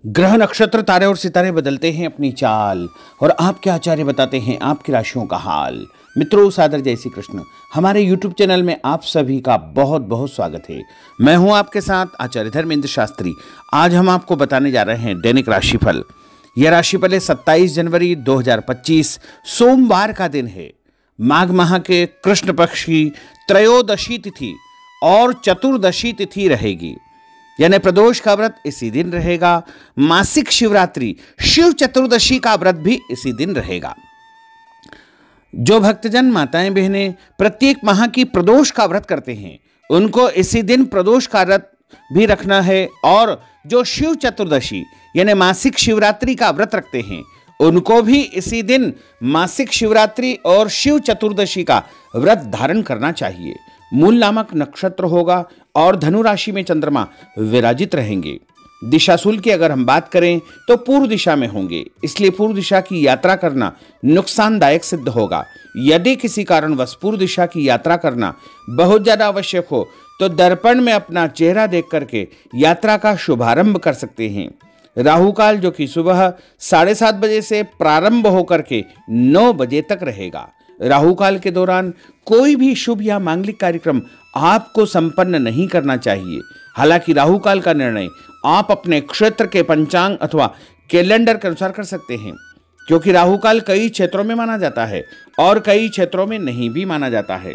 ग्रह नक्षत्र तारे और सितारे बदलते हैं अपनी चाल और आपके आचार्य बताते हैं आपकी राशियों का हाल। मित्रों, सादर जय श्री कृष्ण। हमारे YouTube चैनल में आप सभी का बहुत बहुत स्वागत है। मैं हूं आपके साथ आचार्य धर्मेंद्र शास्त्री। आज हम आपको बताने जा रहे हैं दैनिक राशिफल। यह राशिफल है 27 जनवरी 2025 सोमवार का दिन है। माघ माह के कृष्ण पक्ष की त्रयोदशी तिथि और चतुर्दशी तिथि रहेगी, यानी प्रदोष का व्रत इसी दिन रहेगा। मासिक शिवरात्रि शिव चतुर्दशी का व्रत भी इसी दिन रहेगा। जो भक्तजन माताएं बहनें प्रत्येक माह की प्रदोष का व्रत करते हैं उनको इसी दिन प्रदोष का व्रत भी रखना है, और जो शिव चतुर्दशी यानी मासिक शिवरात्रि का व्रत रखते हैं उनको भी इसी दिन मासिक शिवरात्रि और शिव चतुर्दशी का व्रत धारण करना चाहिए। मूल नामक नक्षत्र होगा और धनु राशि में चंद्रमा विराजित रहेंगे। दिशाशूल की अगर हम बात करें तो पूर्व दिशा में होंगे, इसलिए पूर्व दिशा की यात्रा करना नुकसानदायक सिद्ध होगा। यदि किसी कारणवश पूर्व दिशा की यात्रा करना बहुत ज्यादा आवश्यक हो तो दर्पण में अपना चेहरा देख करके यात्रा का शुभारंभ कर सकते हैं। राहु काल जो कि सुबह 7:30 बजे से प्रारंभ होकर के 9 बजे तक रहेगा। राहु काल के दौरान कोई भी शुभ या मांगलिक कार्यक्रम आपको संपन्न नहीं करना चाहिए। हालांकि राहु काल का निर्णय आप अपने क्षेत्र के पंचांग अथवा कैलेंडर के अनुसार कर सकते हैं, क्योंकि राहु काल कई क्षेत्रों में माना जाता है और कई क्षेत्रों में नहीं भी माना जाता है।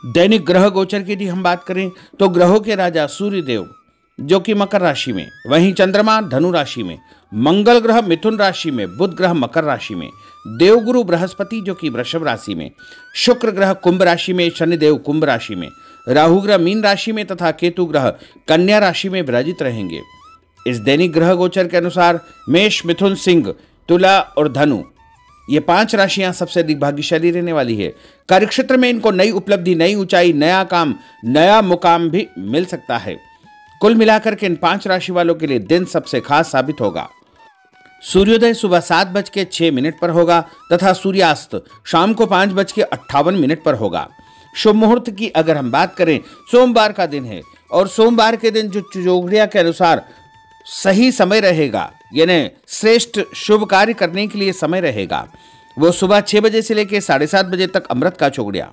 दैनिक ग्रह गोचर की यदि हम बात करें तो ग्रहों के राजा सूर्य देव जो कि मकर राशि में, वहीं चंद्रमा धनु राशि में, मंगल ग्रह मिथुन राशि में, बुध ग्रह मकर राशि में, देवगुरु बृहस्पति जो कि वृषभ राशि में, शुक्र ग्रह कुंभ राशि में, शनिदेव कुंभ राशि में, राहु ग्रह मीन राशि में तथा केतु ग्रह कन्या राशि में विराजित रहेंगे। इस दैनिक ग्रह गोचर के अनुसार मेष, मिथुन, सिंह, तुला और धनु ये 5 राशियां सबसे अधिक भाग्यशाली रहने वाली है। कार्यक्षेत्र में इनको नई उपलब्धि, नई ऊंचाई, नया काम, नया मुकाम भी मिल सकता है। कुल मिलाकर के इन 5 राशि वालों के लिए दिन सबसे खास साबित होगा। सूर्योदय सुबह 7:06 पर होगा तथा सूर्यास्त शाम को 5:58 पर होगा। शुभ मुहूर्त की अगर हम बात करें, सोमवार का दिन है और सोमवार के दिन जो जोगड़िया के अनुसार सही समय रहेगा, यानी श्रेष्ठ शुभ कार्य करने के लिए समय रहेगा, वो सुबह 6 बजे से लेकर 7:30 बजे तक अमृत का चौगड़िया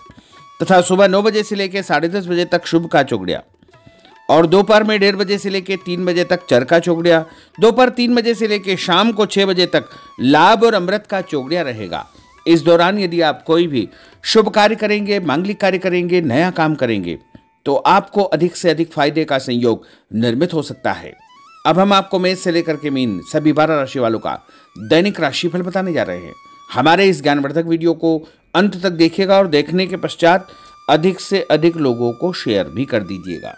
तथा सुबह 9 बजे से लेकर 10:30 बजे तक शुभ का चौगड़िया, और दोपहर में 1:30 बजे से लेकर 3 बजे तक चरका चौगड़िया, दोपहर 3 बजे से लेकर शाम को 6 बजे तक लाभ और अमृत का चौगड़िया रहेगा। इस दौरान यदि आप कोई भी शुभ कार्य करेंगे, मांगलिक कार्य करेंगे, नया काम करेंगे तो आपको अधिक से अधिक फायदे का संयोग निर्मित हो सकता है। अब हम आपको मेष से लेकर के मीन सभी 12 राशि वालों का दैनिक राशिफल बताने जा रहे हैं। हमारे इस ज्ञानवर्धक वीडियो को अंत तक देखिएगा और देखने के पश्चात अधिक से अधिक लोगों को शेयर भी कर दीजिएगा।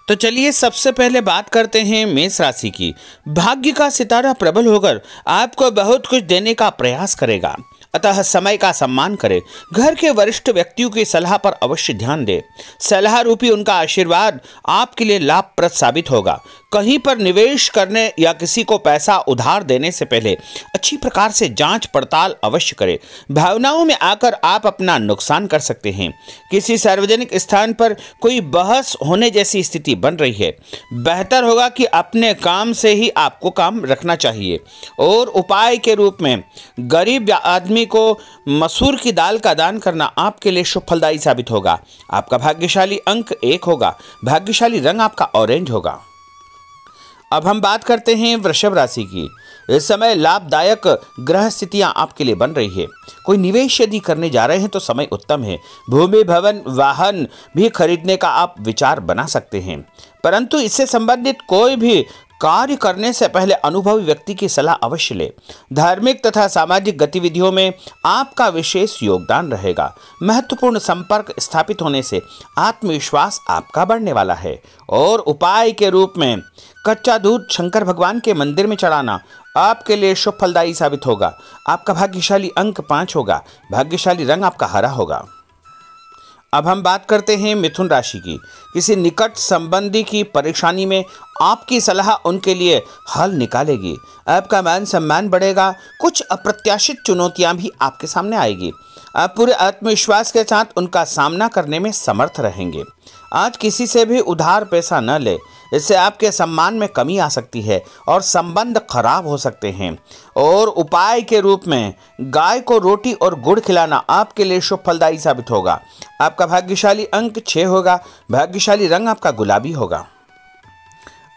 तो चलिए सबसे पहले बात करते हैं मेष राशि की। भाग्य का सितारा प्रबल होकर आपको बहुत कुछ देने का प्रयास करेगा, अतः समय का सम्मान करें। घर के वरिष्ठ व्यक्तियों की सलाह पर अवश्य ध्यान दें। सलाह रूपी उनका आशीर्वाद आपके लिए लाभप्रद साबित होगा। कहीं पर निवेश करने या किसी को पैसा उधार देने से पहले अच्छी प्रकार से जांच पड़ताल अवश्य करें। भावनाओं में आकर आप अपना नुकसान कर सकते हैं। किसी सार्वजनिक स्थान पर कोई बहस होने जैसी स्थिति बन रही है। बेहतर होगा कि अपने काम से ही आपको काम रखना चाहिए। और उपाय के रूप में गरीब आदमी को मसूर की दाल का दान करना आपके लिए शुभ फलदायी साबित होगा। आपका भाग्यशाली अंक 1 होगा। भाग्यशाली रंग आपका ऑरेंज होगा। अब हम बात करते हैं वृषभ राशि की। इस समय लाभदायक ग्रह स्थितियां आपके लिए बन रही है। कोई निवेश यदि करने जा रहे हैं तो समय उत्तम है। भूमि, भवन, वाहन भी खरीदने का आप विचार बना सकते हैं, परंतु इससे संबंधित कोई भी कार्य करने से पहले अनुभवी व्यक्ति की सलाह अवश्य ले। धार्मिक तथा सामाजिक गतिविधियों में आपका विशेष योगदान रहेगा। महत्वपूर्ण संपर्क स्थापित होने से आत्मविश्वास आपका बढ़ने वाला है। और उपाय के रूप में कच्चा दूध शंकर भगवान के मंदिर में चढ़ाना आपके लिए शुभ फलदायी साबित होगा। आपका भाग्यशाली अंक 5 होगा। भाग्यशाली रंग आपका हरा होगा। अब हम बात करते हैं मिथुन राशि की। किसी निकट संबंधी की परेशानी में आपकी सलाह उनके लिए हल निकालेगी। आपका मान सम्मान बढ़ेगा। कुछ अप्रत्याशित चुनौतियां भी आपके सामने आएगी। आप पूरे आत्मविश्वास के साथ उनका सामना करने में समर्थ रहेंगे। आज किसी से भी उधार पैसा न ले, इससे आपके सम्मान में कमी आ सकती है और संबंध खराब हो सकते हैं। और उपाय के रूप में गाय को रोटी और गुड़ खिलाना आपके लिए शुभ फलदायी साबित होगा। आपका भाग्यशाली अंक 6 होगा। भाग्यशाली रंग आपका गुलाबी होगा।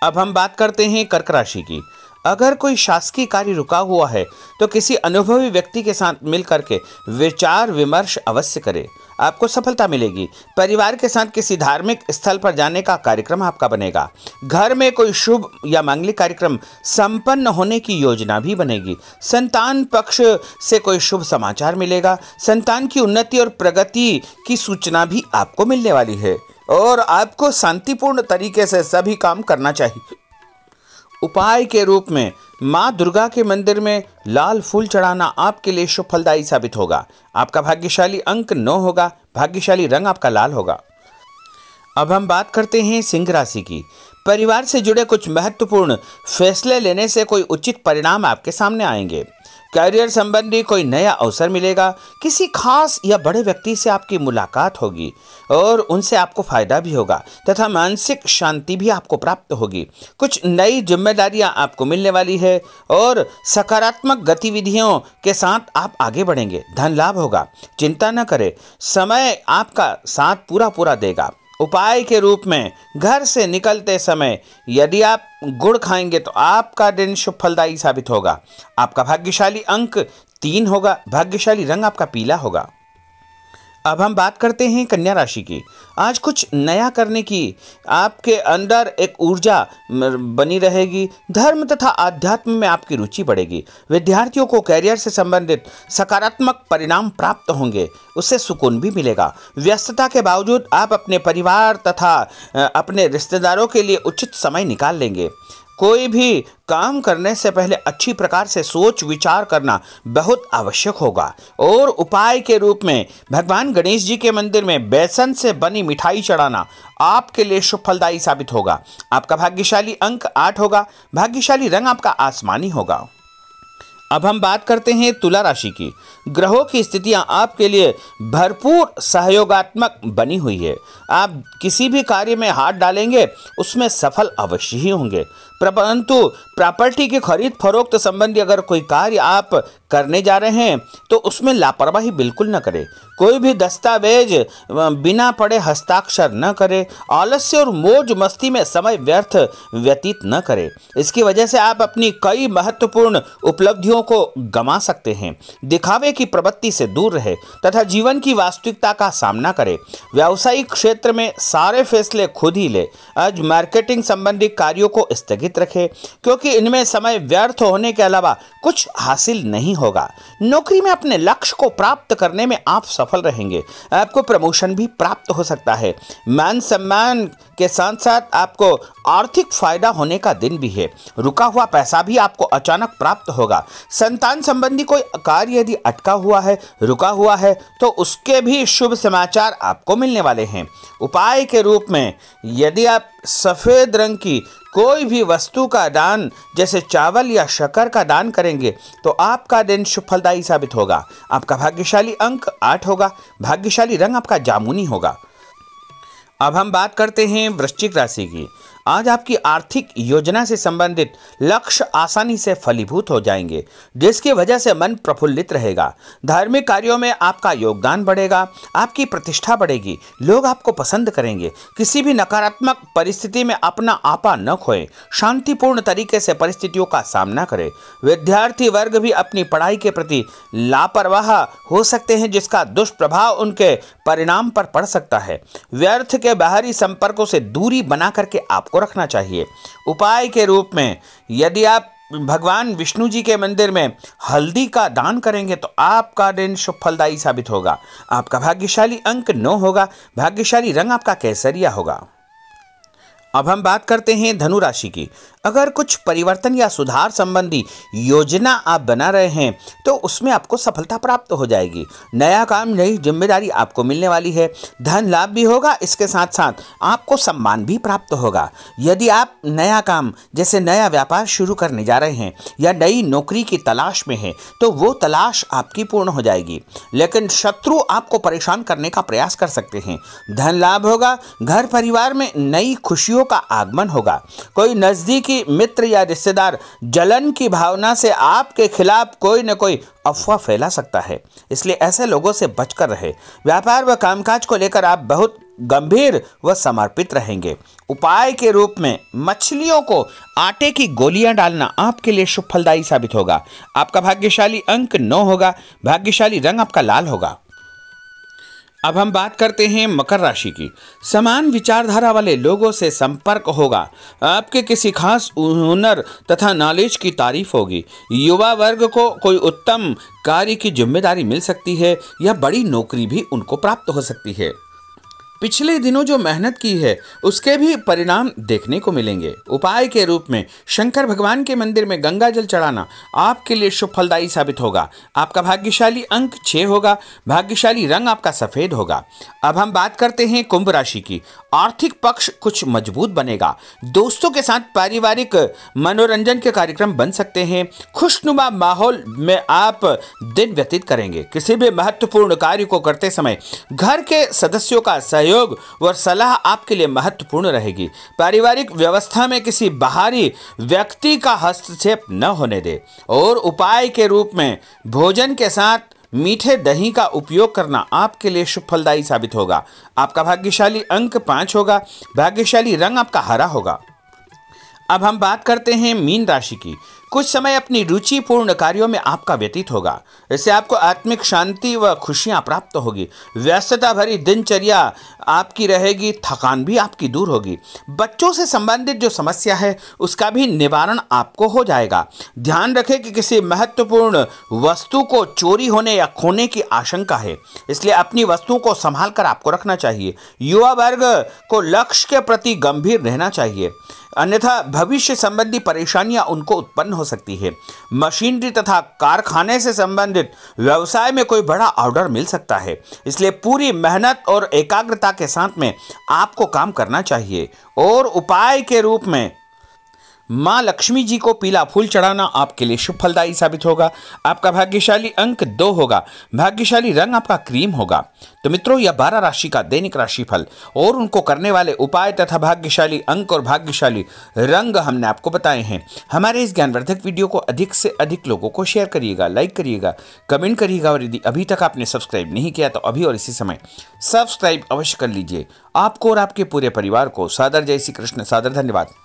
अब हम बात करते हैं कर्क राशि की। अगर कोई शासकीय कार्य रुका हुआ है तो किसी अनुभवी व्यक्ति के साथ मिलकर के विचार विमर्श अवश्य करें, आपको सफलता मिलेगी। परिवार के साथ किसी धार्मिक स्थल पर जाने का कार्यक्रम आपका बनेगा। घर में कोई शुभ या मांगलिक कार्यक्रम संपन्न होने की योजना भी बनेगी। संतान पक्ष से कोई शुभ समाचार मिलेगा। संतान की उन्नति और प्रगति की सूचना भी आपको मिलने वाली है और आपको शांतिपूर्ण तरीके से सभी काम करना चाहिए। उपाय के रूप में माँ दुर्गा के मंदिर में लाल फूल चढ़ाना आपके लिए शुभ फलदायी साबित होगा। आपका भाग्यशाली अंक 9 होगा। भाग्यशाली रंग आपका लाल होगा। अब हम बात करते हैं सिंह राशि की। परिवार से जुड़े कुछ महत्वपूर्ण फैसले लेने से कोई उचित परिणाम आपके सामने आएंगे। करियर संबंधी कोई नया अवसर मिलेगा। किसी खास या बड़े व्यक्ति से आपकी मुलाकात होगी और उनसे आपको फायदा भी होगा तथा मानसिक शांति भी आपको प्राप्त होगी। कुछ नई जिम्मेदारियां आपको मिलने वाली है और सकारात्मक गतिविधियों के साथ आप आगे बढ़ेंगे। धन लाभ होगा। चिंता न करें, समय आपका साथ पूरा देगा। उपाय के रूप में घर से निकलते समय यदि आप गुड़ खाएंगे तो आपका दिन शुभ फलदायी साबित होगा। आपका भाग्यशाली अंक 3 होगा। भाग्यशाली रंग आपका पीला होगा। अब हम बात करते हैं कन्या राशि की। आज कुछ नया करने की आपके अंदर एक ऊर्जा बनी रहेगी। धर्म तथा आध्यात्म में आपकी रुचि बढ़ेगी। विद्यार्थियों को कैरियर से संबंधित सकारात्मक परिणाम प्राप्त होंगे, उससे सुकून भी मिलेगा। व्यस्तता के बावजूद आप अपने परिवार तथा अपने रिश्तेदारों के लिए उचित समय निकाल लेंगे। कोई भी काम करने से पहले अच्छी प्रकार से सोच विचार करना बहुत आवश्यक होगा। और उपाय के रूप में भगवान गणेश जी के मंदिर में बेसन से बनी मिठाई चढ़ाना आपके लिए शुभ फलदायी साबित होगा। आपका भाग्यशाली अंक 8 होगा। भाग्यशाली रंग आपका आसमानी होगा। अब हम बात करते हैं तुला राशि की। ग्रहों की स्थितियां आपके लिए भरपूर सहयोगात्मक बनी हुई है। आप किसी भी कार्य में हाथ डालेंगे उसमें सफल अवश्य ही होंगे। परंतु प्रॉपर्टी की खरीद फरोख्त संबंधी अगर कोई कार्य आप करने जा रहे हैं तो उसमें लापरवाही बिल्कुल न करें। कोई भी दस्तावेज बिना पढ़े हस्ताक्षर न करें। आलस्य और मौज मस्ती में समय व्यर्थ व्यतीत न करें। इसकी वजह से आप अपनी कई महत्वपूर्ण उपलब्धियों को गंवा सकते हैं। दिखावे की प्रवृत्ति से दूर रहे तथा जीवन की वास्तविकता का सामना करें। व्यावसायिक क्षेत्र में सारे फैसले खुद ही ले। आज मार्केटिंग संबंधी कार्यों को स्थगित रखें क्योंकि इनमें समय व्यर्थ होने के अलावा कुछ हासिल नहीं होगा। नौकरी में अपने लक्ष्य को प्राप्त करने में आप सफल रहेंगे। आपको प्रमोशन भी प्राप्त हो सकता है। मान सम्मान के साथ साथ आपको आर्थिक फायदा होने का दिन भी है। रुका हुआ पैसा भी आपको अचानक प्राप्त होगा। संतान संबंधी कोई कार्य यदि अटका हुआ है, रुका हुआ है तो उसके भी शुभ समाचार आपको मिलने वाले हैं। उपाय के रूप में यदि आप सफेद रंग की कोई भी वस्तु का दान जैसे चावल या शक्कर का दान करेंगे तो आपका दिन शुभ फलदायी साबित होगा। आपका भाग्यशाली अंक 8 होगा। भाग्यशाली रंग आपका जामुनी होगा। अब हम बात करते हैं वृश्चिक राशि की। आज आपकी आर्थिक योजना से संबंधित लक्ष्य आसानी से फलीभूत हो जाएंगे, जिसकी वजह से मन प्रफुल्लित रहेगा। धार्मिक कार्यों में आपका योगदान बढ़ेगा। आपकी प्रतिष्ठा बढ़ेगी। लोग आपको पसंद करेंगे। किसी भी नकारात्मक परिस्थिति में अपना आपा न खोएं। शांतिपूर्ण तरीके से परिस्थितियों का सामना करें। विद्यार्थी वर्ग भी अपनी पढ़ाई के प्रति लापरवाह हो सकते हैं, जिसका दुष्प्रभाव उनके परिणाम पर पड़ सकता है। व्यर्थ के बाहरी संपर्कों से दूरी बना करके आपको रखना चाहिए। उपाय के रूप में यदि आप भगवान विष्णु जी के मंदिर में हल्दी का दान करेंगे तो आपका दिन शुभ फलदायी साबित होगा। आपका भाग्यशाली अंक 9 होगा। भाग्यशाली रंग आपका केसरिया होगा। अब हम बात करते हैं धनु राशि की। अगर कुछ परिवर्तन या सुधार संबंधी योजना आप बना रहे हैं तो उसमें आपको सफलता प्राप्त हो जाएगी। नया काम, नई जिम्मेदारी आपको मिलने वाली है। धन लाभ भी होगा, इसके साथ साथ आपको सम्मान भी प्राप्त होगा। यदि आप नया काम जैसे नया व्यापार शुरू करने जा रहे हैं या नई नौकरी की तलाश में हैं तो वो तलाश आपकी पूर्ण हो जाएगी। लेकिन शत्रु आपको परेशान करने का प्रयास कर सकते हैं। धन लाभ होगा, घर परिवार में नई खुशियों का आगमन होगा। कोई नजदीकी मित्र या रिश्तेदार जलन की भावना से आपके खिलाफ कोई न कोई अफवाह फैला सकता है, इसलिए ऐसे लोगों से बचकर रहे। व्यापार व कामकाज को लेकर आप बहुत गंभीर व समर्पित रहेंगे। उपाय के रूप में मछलियों को आटे की गोलियां डालना आपके लिए शुभ फलदायी साबित होगा। आपका भाग्यशाली अंक 9 होगा। भाग्यशाली रंग आपका लाल होगा। अब हम बात करते हैं मकर राशि की। समान विचारधारा वाले लोगों से संपर्क होगा। आपके किसी खास हुनर तथा नॉलेज की तारीफ होगी। युवा वर्ग को कोई उत्तम कार्य की जिम्मेदारी मिल सकती है या बड़ी नौकरी भी उनको प्राप्त हो सकती है। पिछले दिनों जो मेहनत की है उसके भी परिणाम देखने को मिलेंगे। उपाय के रूप में शंकर भगवान के मंदिर में गंगा जल चढ़ाना आपके लिए शुभ फलदायी साबित होगा। आपका भाग्यशाली अंक 6 होगा। भाग्यशाली रंग आपका सफेद होगा। अब हम बात करते हैं कुंभ राशि की। आर्थिक पक्ष कुछ मजबूत बनेगा। दोस्तों के साथ पारिवारिक मनोरंजन के कार्यक्रम बन सकते हैं। खुशनुमा माहौल में आप दिन व्यतीत करेंगे। किसी भी महत्वपूर्ण कार्य को करते समय घर के सदस्यों का सहयोग व सलाह आपके लिए महत्वपूर्ण रहेगी। पारिवारिक व्यवस्था में किसी बाहरी व्यक्ति का हस्तक्षेप न होने दे। और उपाय के रूप में भोजन के साथ मीठे दही का उपयोग करना आपके लिए शुभ फलदायी साबित होगा। आपका भाग्यशाली अंक 5 होगा। भाग्यशाली रंग आपका हरा होगा। अब हम बात करते हैं मीन राशि की। कुछ समय अपनी रुचिपूर्ण कार्यों में आपका व्यतीत होगा। इससे आपको आत्मिक शांति व खुशियां प्राप्त होगी। व्यस्तता भरी दिनचर्या आपकी रहेगी। थकान भी आपकी दूर होगी। बच्चों से संबंधित जो समस्या है उसका भी निवारण आपको हो जाएगा। ध्यान रखें कि किसी महत्वपूर्ण वस्तु को चोरी होने या खोने की आशंका है, इसलिए अपनी वस्तुओं को संभाल कर आपको रखना चाहिए। युवा वर्ग को लक्ष्य के प्रति गंभीर रहना चाहिए, अन्यथा भविष्य संबंधी परेशानियां उनको उत्पन्न हो सकती है। मशीनरी तथा कारखाने से संबंधित व्यवसाय में कोई बड़ा ऑर्डर मिल सकता है, इसलिए पूरी मेहनत और एकाग्रता के साथ में आपको काम करना चाहिए। और उपाय के रूप में माँ लक्ष्मी जी को पीला फूल चढ़ाना आपके लिए शुभ फलदायी साबित होगा। आपका भाग्यशाली अंक 2 होगा। भाग्यशाली रंग आपका क्रीम होगा। तो मित्रों, यह 12 राशि का दैनिक राशिफल और उनको करने वाले उपाय तथा भाग्यशाली अंक और भाग्यशाली रंग हमने आपको बताए हैं। हमारे इस ज्ञानवर्धक वीडियो को अधिक से अधिक लोगों को शेयर करिएगा, लाइक करिएगा, कमेंट करिएगा और यदि अभी तक आपने सब्सक्राइब नहीं किया तो अभी और इसी समय सब्सक्राइब अवश्य कर लीजिए। आपको और आपके पूरे परिवार को सादर जय श्री कृष्ण, सादर धन्यवाद।